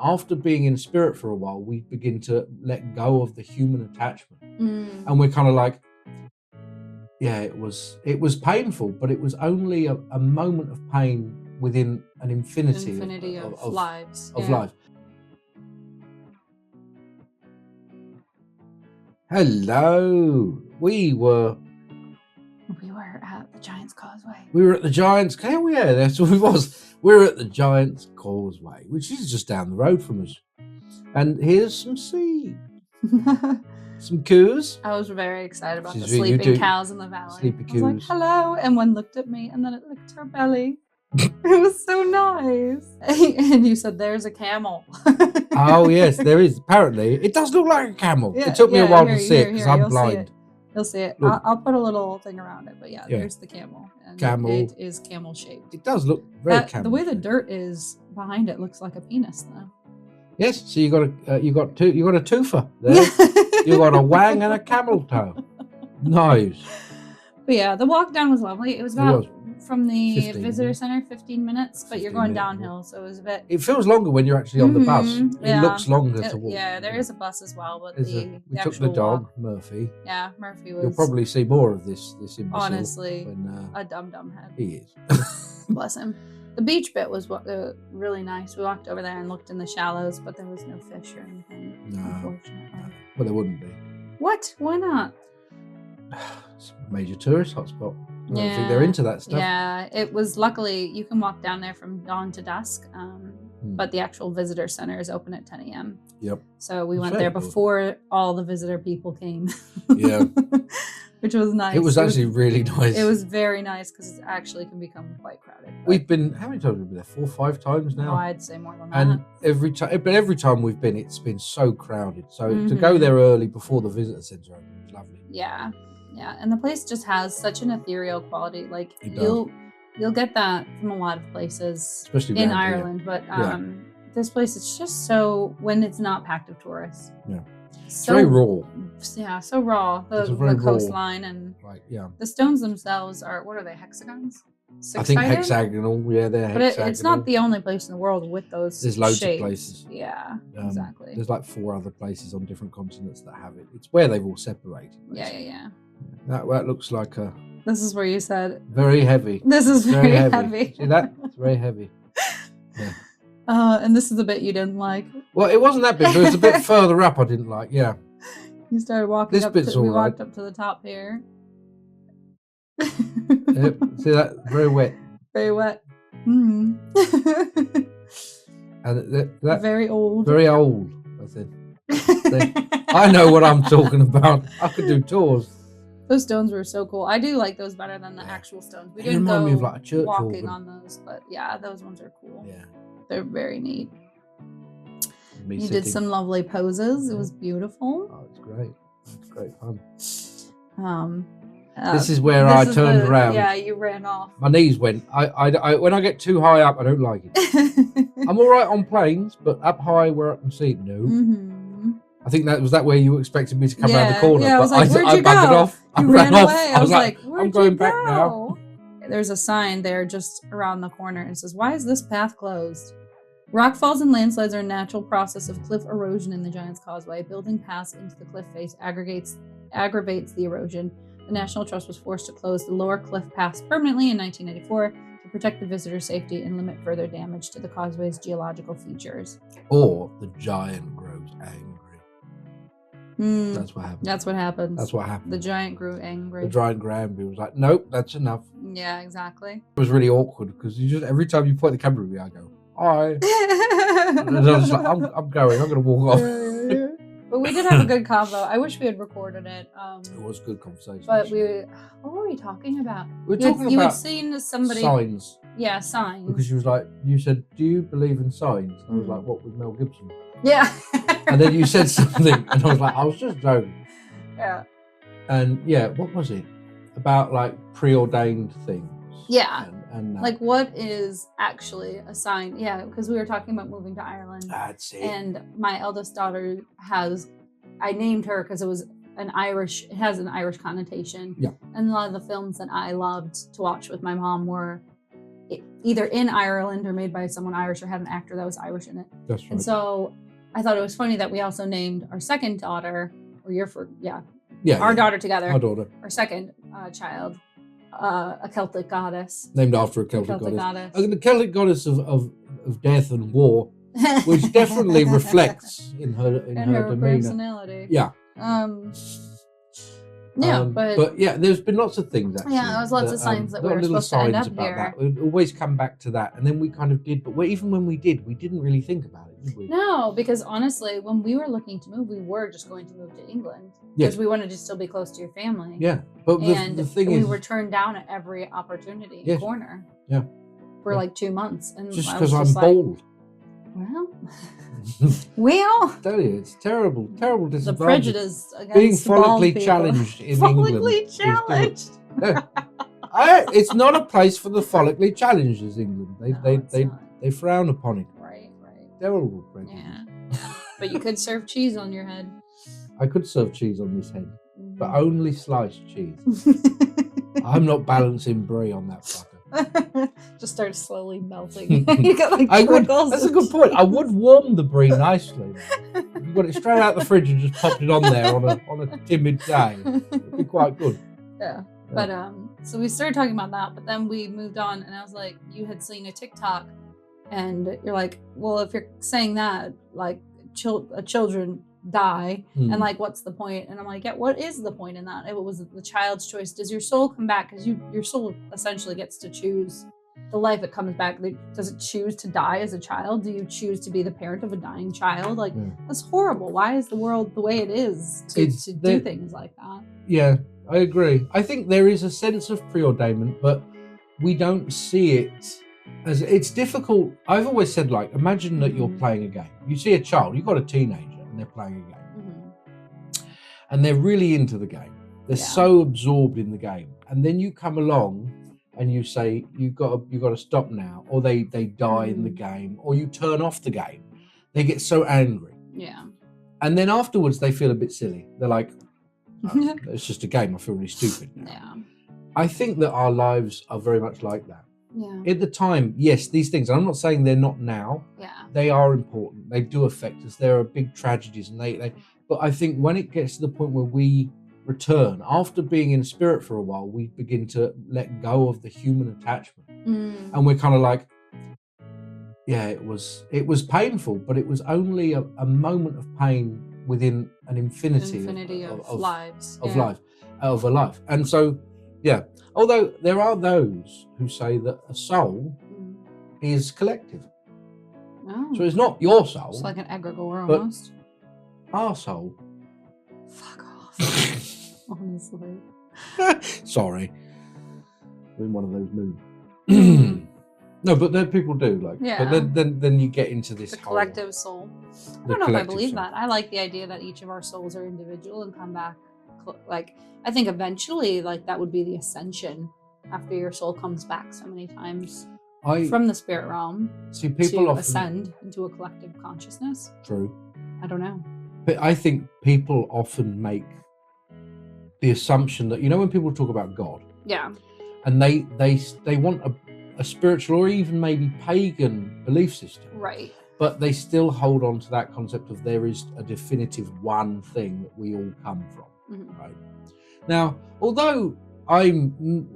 after being in spirit for a while, we begin to let go of the human attachment. Mm. And we're kind of like, yeah, it was painful, but it was only a moment of pain within an infinity of lives. Of life. Hello. We were at the Giant's Causeway. We were at the Giant's. Oh yeah, that's what it was. We were at the Giant's Causeway, which is just down the road from us. And here's some sea. Some coos. I was very excited about the sleeping cows in the valley. Sleepy coos. I was like, hello. And one looked at me and then it licked her belly. It was so nice. And you said, there's a camel. Oh, yes, there is. Apparently, it does look like a camel. Yeah, it took me a while to see it because I'm blind. You'll see it. I'll put a little thing around it. But yeah, there's the camel. And camel. It is camel shaped. It does look very camel. The way the dirt is behind it looks like a penis, though. Yes, so you got a twofer there. You got a wang and a camel toe. Nice. But yeah, the walk down was lovely. It was about from the visitor center 15 minutes, but you're going downhill, so it was a bit. It feels longer when you're actually on the bus. It looks longer to walk. Yeah, there is a bus as well, but we took the dog, Murphy. Yeah, Murphy was. You'll probably see more of this imbecile. Honestly, a dumb head. He is. Bless him. The beach bit was really nice. We walked over there and looked in the shallows, but there was no fish or anything, unfortunately. No. Well, there wouldn't be. What? Why not? It's a major tourist hotspot. I don't think they're into that stuff. Yeah, it was luckily, you can walk down there from dawn to dusk, but the actual visitor center is open at 10 a.m. Yep. So we went there before all the visitor people came. Yeah. Which was nice. It was actually really nice. It was very nice because it actually can become quite crowded. We've been, how many times have we been there? 4 or 5 times now? Oh, I'd say more than that. And every time we've been, it's been so crowded. So to go there early before the visitor centre opened was lovely. Yeah. Yeah. And the place just has such an ethereal quality. Like you'll get that from a lot of places, especially in Ireland. But this place, it's just so, when it's not packed of tourists. Yeah. It's very raw. Yeah, so raw. The coastline and the stones themselves are, what are they, hexagons? I think hexagonal. Yeah, they're hexagonal. But it's not the only place in the world with those There's loads shapes. of places. Yeah, exactly. There's like 4 other places on different continents that have it. It's where they've all separated. Basically. Yeah. That looks like a... This is where you said... Very heavy. This is very heavy. See that? It's very heavy. Yeah. And this is the bit you didn't like. Well, it wasn't that bit, but it was a bit further up I didn't like, yeah. You started walking this up. We walked up to the top here. Yep. See that? Very wet. Very wet. Mm. And that very old. Very old, I said. I know what I'm talking about. I could do tours. Those stones were so cool. I do like those better than the actual stones. We didn't remind go me of like a church walking on those, but yeah, those ones are cool. Yeah. They're very neat. You did some lovely poses. It was beautiful. Oh, it's great. It's great fun. This is where I turned around. Yeah, you ran off. My knees went. I when I get too high up, I don't like it. I'm all right on planes, but up high where I can see, no. Mm-hmm. I think that was that way you expected me to come around the corner. Yeah, I was like, where'd you go? Buggered off. You ran away. I was like, I'm going back now. There's a sign there just around the corner and it says, "Why is this path closed?" Rockfalls and landslides are a natural process of cliff erosion in the Giant's Causeway. Building paths into the cliff face aggravates the erosion. The National Trust was forced to close the lower cliff paths permanently in 1994 to protect the visitor's safety and limit further damage to the causeway's geological features. Or the giant grows angry. That's what happened. That's what happens. That's what happened. The giant grew angry. The giant grew angry. Was like, nope, that's enough. Yeah, exactly. It was really awkward because you just every time you point the camera at me, I go, hi. And I was like, I'm going. I'm going to walk off. Yeah. But we did have a good convo. I wish we had recorded it. It was a good conversation. But what were we talking about? We were talking about you had seen somebody signs. Yeah, signs. Because she was like, you said, do you believe in signs? And I was like, what, with Mel Gibson? Yeah. And then you said something, and I was like, I was just joking. Yeah. And yeah, what was it? About like preordained things. Yeah. And like what is actually a sign? Yeah, because we were talking about moving to Ireland. That's it. And my eldest daughter I named her because it has an Irish connotation. Yeah. And a lot of the films that I loved to watch with my mom were either in Ireland or made by someone Irish or had an actor that was Irish in it. That's right. And so I thought it was funny that we also named our second daughter, or our daughter together, our second child, a Celtic goddess. Named after a Celtic goddess. The Celtic goddess of death and war, which definitely reflects in her demeanor. Personality. Yeah. But yeah, there's been lots of things actually. Yeah, there was lots of signs that we were supposed to end up here. We always come back to that, and then we kind of did. But even when we did, we didn't really think about it, did we? No, because honestly, when we were looking to move, we were just going to move to England because we wanted to still be close to your family. Yeah, but the thing is, we were turned down at every opportunity and corner. Yeah, for like 2 months, and just because I'm bold. Well, I tell you, it's terrible disadvantage. The prejudice against being follically challenged in England. Follically challenged. It's not a place for the follically challenged, is England. They frown upon it. Right. Terrible prejudice. Yeah. But you could serve cheese on your head. I could serve cheese on this head, but only sliced cheese. I'm not balancing brie on that fucker. Just start slowly melting. You got like trickles. That's a good point. I would warm the brie nicely. You got it straight out the fridge and just popped it on there on a timid day. It'd be quite good. Yeah. But so we started talking about that, but then we moved on, and I was like, you had seen a TikTok, and you're like, well, if you're saying that, like children die, and like, what's the point? And I'm like, yeah, what is the point in that? It was the child's choice. Does your soul come back? Because your soul essentially gets to choose the life it comes back. Does it choose to die as a child? Do you choose to be the parent of a dying child? Like, that's horrible. Why is the world the way it is to do things like that? Yeah, I agree. I think there is a sense of preordainment, but we don't see it as it's difficult. I've always said, like, imagine that you're playing a game. You see a child, you've got a teenager, and they're playing a game. And they're really into the game. They're so absorbed in the game. And then you come along and you say, you've got to stop now, or they die in the game, or you turn off the game. They get so angry. Yeah. And then afterwards they feel a bit silly. They're like, oh, it's just a game. I feel really stupid now. Yeah. I think that our lives are very much like that. Yeah. At the time, yes, these things, I'm not saying they're not now. Yeah. They are important. They do affect us. There are big tragedies, and but I think when it gets to the point where we return, after being in spirit for a while, we begin to let go of the human attachment. And we're kind of like, yeah, it was painful, but it was only a moment of pain within an infinity of lives. Of a life. And so, yeah, although there are those who say that a soul is collective. Oh. So it's not your soul. It's like an egregore but almost. Our soul. Fuck off. Honestly. Sorry. I'm in one of those moods. No, but then people do like. Yeah. But then you get into this whole collective soul. I don't know if I believe that. I like the idea that each of our souls are individual and come back. Like, I think eventually, like, that would be the ascension after your soul comes back so many times from the spirit realm. See, people often ascend into a collective consciousness. True. I don't know. But I think people often make the assumption that, when people talk about God. Yeah. And they want a spiritual or even maybe pagan belief system. Right. But they still hold on to that concept of there is a definitive one thing that we all come from. Right. Now, although I'm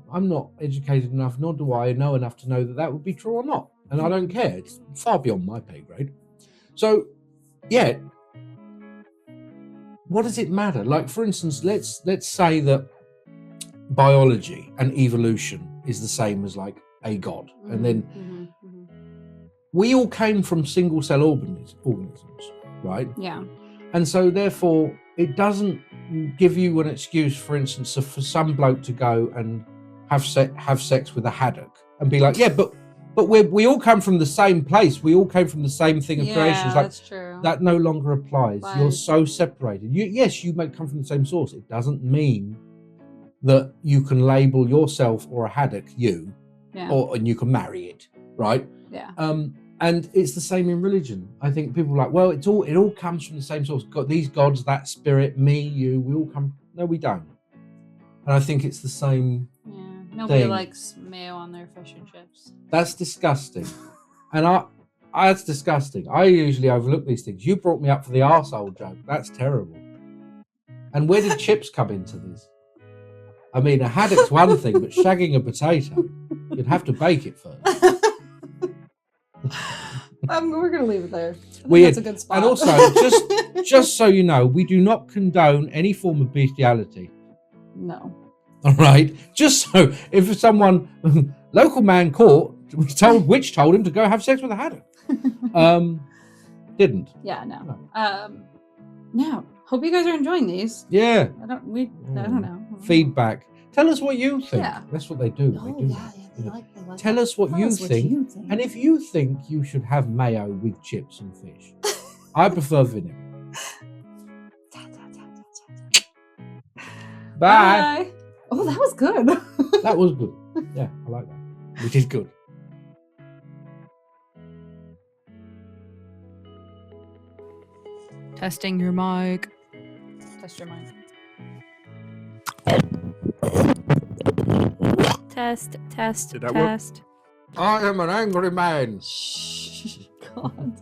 not educated enough, nor do I know enough to know that would be true or not, and I don't care. It's far beyond my pay grade. So, yeah, what does it matter? Like, for instance, let's say that biology and evolution is the same as like a god, and then we all came from single cell organisms, right? Yeah. And so therefore it doesn't give you an excuse, for instance, for some bloke to go and have sex with a haddock and be like, yeah, but we all come from the same place. We all came from the same thing of creation. It's like, that's true. That no longer applies. You're so separated. Yes, you may come from the same source. It doesn't mean that you can label yourself or a haddock you, and you can marry it, right? Yeah. And it's the same in religion. I think people are like, well, it all comes from the same source. Got these gods, that spirit, me, you, we all come. No, we don't. And I think it's the same Nobody thing. likes mayo on their fish and chips. That's disgusting. And that's disgusting. I usually overlook these things. You brought me up for the arsehole joke. That's terrible. And where did chips come into this? I mean, a haddock's one thing, but shagging a potato, you'd have to bake it first. We're going to leave it there. Weird. That's a good spot. And also, just so you know, we do not condone any form of bestiality. No. All right. Just so if someone, local man caught, which told him to go have sex with a haddock. Didn't. Yeah, no. Yeah. Hope you guys are enjoying these. Yeah. I don't know. Feedback. Tell us what you think. Yeah. That's what they do. Oh, They do yeah, that. they like Tell us what Tell you us think. And if you think you should have mayo with chips and fish, I prefer vinegar. Bye. Oh, that was good. That was good. Yeah, I like that. Which is good. Testing your mic. Test your mic. Test. Did that work? I am an angry man. God.